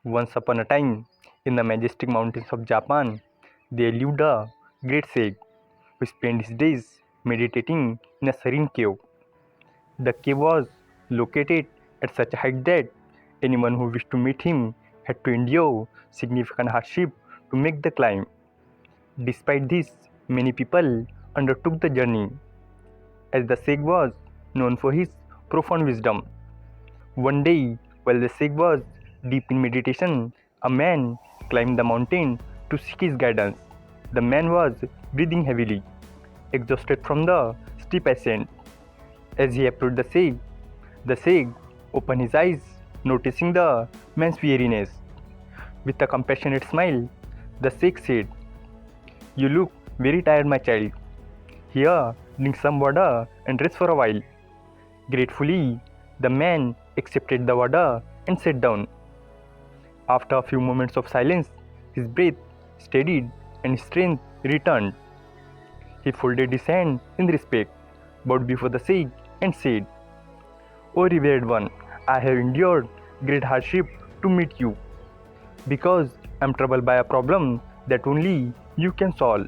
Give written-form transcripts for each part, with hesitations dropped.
Once upon a time, in the majestic mountains of Japan, there lived a great sage who spent his days meditating in a serene cave. The cave was located at such a height that anyone who wished to meet him had to endure significant hardship to make the climb. Despite this, many people undertook the journey, as the sage was known for his profound wisdom. One day, while the sage was deep in meditation, a man climbed the mountain to seek his guidance. The man was breathing heavily, exhausted from the steep ascent. As he approached the sage opened his eyes, noticing the man's weariness. With a compassionate smile, the sage said, "You look very tired, my child. Here, drink some water and rest for a while." Gratefully, the man accepted the water and sat down. After a few moments of silence, his breath steadied and his strength returned. He folded his hand in respect, bowed before the sage, and said, "O revered one, I have endured great hardship to meet you, because I am troubled by a problem that only you can solve."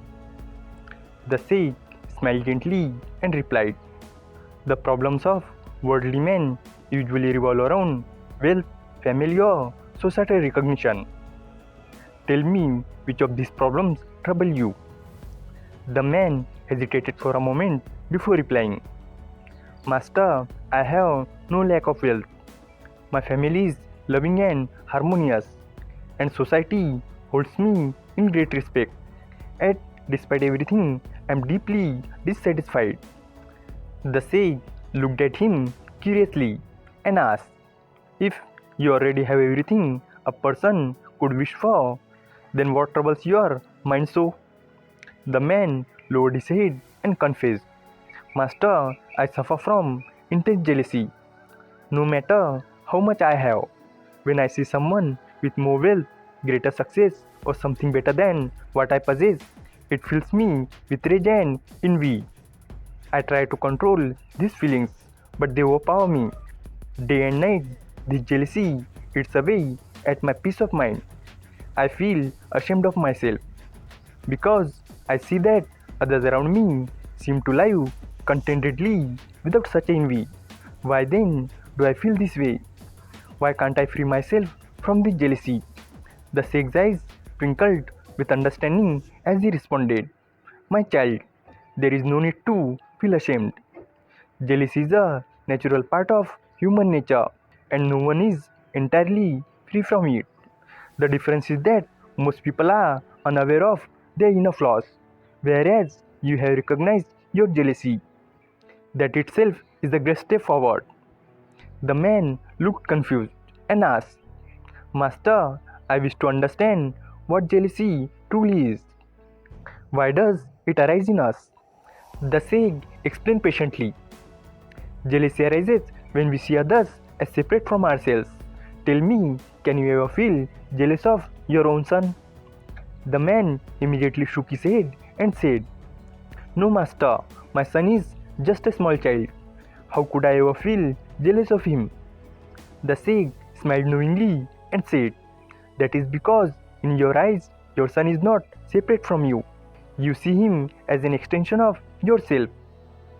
The sage smiled gently and replied, "The problems of worldly men usually revolve around wealth, family, or societal recognition. Tell me which of these problems trouble you." The man hesitated for a moment before replying, "Master, I have no lack of wealth. My family is loving and harmonious, and society holds me in great respect. Yet, despite everything, I am deeply dissatisfied." The sage looked at him curiously and asked, "If you already have everything a person could wish for, then what troubles your mind so?" The man lowered his head and confessed, "Master, I suffer from intense jealousy. No matter how much I have, when I see someone with more wealth, greater success, or something better than what I possess, it fills me with rage and envy. I try to control these feelings, but they overpower me. Day and night, this jealousy eats away at my peace of mind. I feel ashamed of myself, because I see that others around me seem to live contentedly without such envy. Why then do I feel this way? Why can't I free myself from this jealousy?" The sage's eyes twinkled with understanding as he responded, "My child, there is no need to feel ashamed. Jealousy is a natural part of human nature, and no one is entirely free from it. The difference is that most people are unaware of their inner flaws, whereas you have recognized your jealousy. That itself is a great step forward." The man looked confused and asked, "Master, I wish to understand what jealousy truly is. Why does it arise in us?" The sage explained patiently, "Jealousy arises when we see others as separate from ourselves. Tell me, can you ever feel jealous of your own son?" The man immediately shook his head and said, "No, master, my son is just a small child. How could I ever feel jealous of him?" The sage smiled knowingly and said, "That is because in your eyes, your son is not separate from you. You see him as an extension of yourself.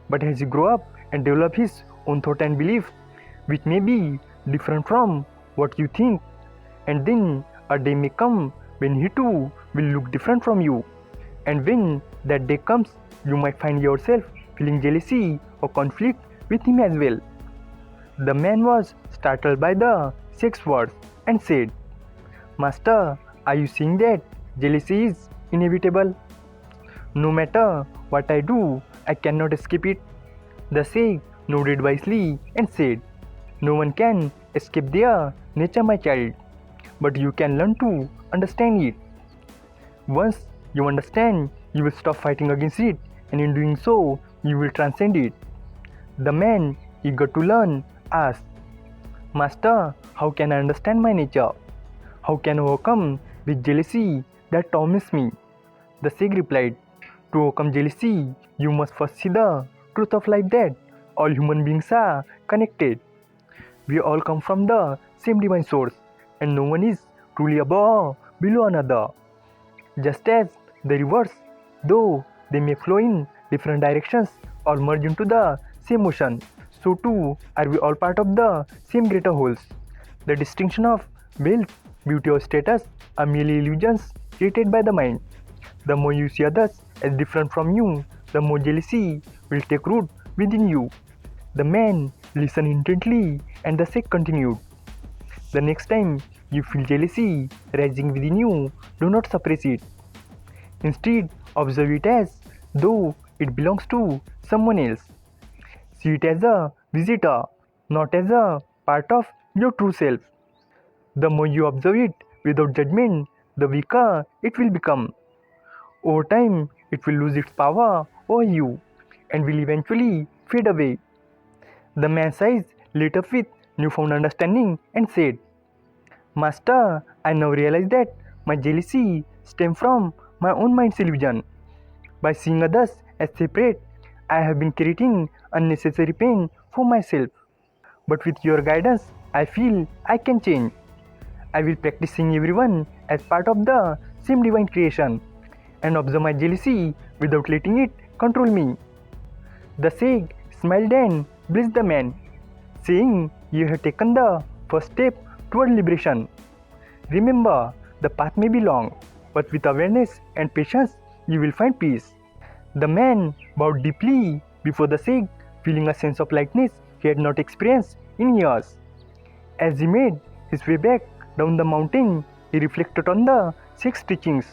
But as you grow up and develop his own thought and belief, which may be different from what you think, and then a day may come when he too will look different from you. And when that day comes, you might find yourself feeling jealousy or conflict with him as well." The man was startled by the sage's words and said, "Master, are you saying that jealousy is inevitable? No matter what I do, I cannot escape it?" The sage nodded wisely and said, "No one can escape their nature, my child, but you can learn to understand it. Once you understand, you will stop fighting against it, and in doing so, you will transcend it." The man, eager to learn, asked, "Master, how can I understand my nature? How can I overcome this jealousy that torments me?" The sage replied, "To overcome jealousy, you must first see the truth of life that all human beings are connected. We all come from the same divine source, and no one is truly above, below another. Just as the rivers, though they may flow in different directions or merge into the same ocean, so too are we all part of the same greater wholes. The distinction of wealth, beauty, or status are merely illusions created by the mind. The more you see others as different from you, the more jealousy will take root within you. The man listened intently, and the Sikh continued. The next time you feel jealousy rising within you, do not suppress it. Instead, observe it as though it belongs to someone else. See it as a visitor, not as a part of your true self. The more you observe it without judgment, the weaker it will become. Over time, it will lose its power over you and will eventually fade away. The man's eyes lit up with newfound understanding and said, Master, I now realize that my jealousy stems from my own mind's illusion. By seeing others as separate, I have been creating unnecessary pain for myself. But with your guidance, I feel I can change. I will practice seeing everyone as part of the same divine creation and observe my jealousy without letting it control me. The sage smiled and blessed the man, saying, You have taken the first step toward liberation. Remember, the path may be long, but with awareness and patience, you will find peace. The man bowed deeply before the sage, feeling a sense of lightness he had not experienced in years. As he made his way back down the mountain, he reflected on the sage's teachings.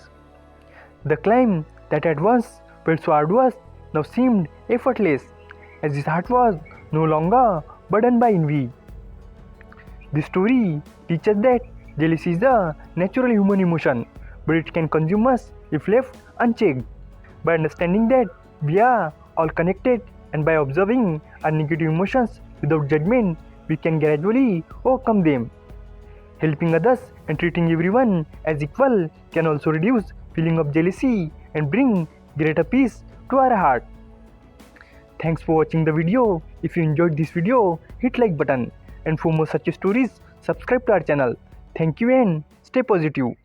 The climb that had once felt so arduous now seemed effortless, as his heart was no longer burdened by envy. This story teaches that jealousy is a natural human emotion, but it can consume us if left unchecked. By understanding that we are all connected and by observing our negative emotions without judgment, we can gradually overcome them. Helping others and treating everyone as equal can also reduce feeling of jealousy and bring greater peace to our heart. Thanks for watching the video. If you enjoyed this video, hit like button, and for more such stories, subscribe to our channel. Thank you and stay positive.